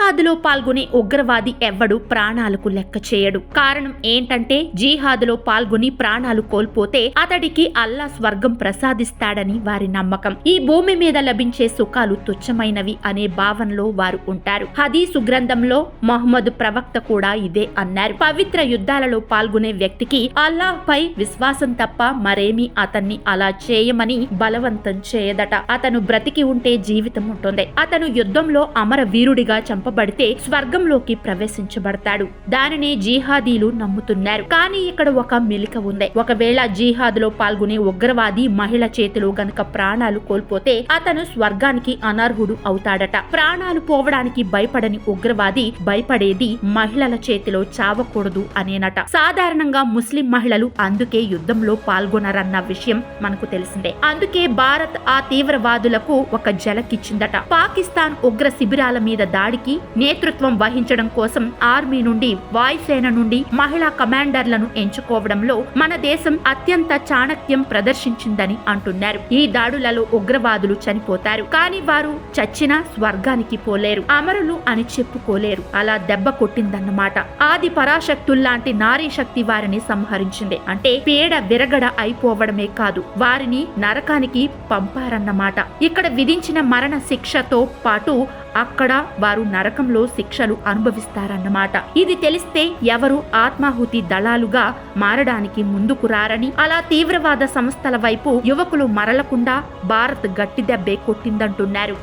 జిహాద్లో పాల్గొనే ఉగ్రవాది ఎవ్వడు ప్రాణాలకు లెక్క చేయడు. కారణం ఏంటంటే జిహాద్లో పాల్గొని ప్రాణాలు కోల్పోతే అతడికి అల్లా స్వర్గం ప్రసాదిస్తాడని వారి నమ్మకం. ఈ భూమి మీద లభించే సుఖాలు తుచ్చమైనవి అనే భావనలో వారు ఉంటారు. హదీసు గ్రంథంలో మహమ్మద్ ప్రవక్త కూడా ఇదే అన్నారు. పవిత్ర యుద్ధాలలో పాల్గొనే వ్యక్తికి అల్లాహ్ పై విశ్వాసం తప్ప మరేమీ అతన్ని అలా చేయమని బలవంతం చేయదట. అతను బ్రతికి ఉంటే జీవితం ఉంటుంది. అతను యుద్ధంలో అమర వీరుడిగా చంపబడితే స్వర్గంలోకి ప్రవేశించబడతాడు. దానినే జిహాదీలు నమ్ముతున్నారు. కానీ ఇక్కడ ఒక మెలిక ఉంది. ఒకవేళ జిహాద్ లో పాల్గొనే ఉగ్రవాది మహిళ చేతిలో గనక ప్రాణాలు కోల్పోతే అతను స్వర్గానికి అనర్హుడు అవుతాడట. ప్రాణాలు పోవడానికి భయపడని ఉగ్రవాది భయపడేది మహిళల చేతిలో చావకూడదు అనేనట. సాధారణంగా ముస్లిం మహిళలు అందుకే యుద్ధంలో పాల్గొనరన్న విషయం మనకు తెలిసిందే. అందుకే భారత్ ఆ తీవ్రవాదులకు ఒక జలకిచ్చిందట. పాకిస్తాన్ ఉగ్ర శిబిరాల మీద దాడికి నేతృత్వం వహించడం కోసం ఆర్మీ నుండి, వాయుసేన నుండి మహిళా కమాండర్లను ఎంచుకోవడంలో మన దేశం అత్యంత చాణక్యం ప్రదర్శించిందని అంటున్నారు. ఈ దాడులలో ఉగ్రవాదులు చనిపోతారు. కానీ వారు చచ్చినా స్వర్గానికి పోలేరు, అమరులు అని చెప్పుకోలేరు. అలా దెబ్బ కొట్టిందన్నమాట. ఆది పరాశక్తుల్లాంటి నారీ శక్తి వారిని సంహరించింది. అంటే పేడ విరగడ అయిపోవడమే కాదు, వారిని నరకానికి పంపారన్నమాట. ఇక్కడ విధించిన మరణ శిక్షతో పాటు అక్కడ వారు నరకంలో శిక్షలు అనుభవిస్తారన్నమాట. ఇది తెలిస్తే ఎవరు ఆత్మాహుతి దళాలుగా మారడానికి ముందుకు రారని, అలా తీవ్రవాద సంస్థల వైపు యువకులు మరలకుండా భారత్ గట్టి దెబ్బే కొట్టిందంటున్నారు.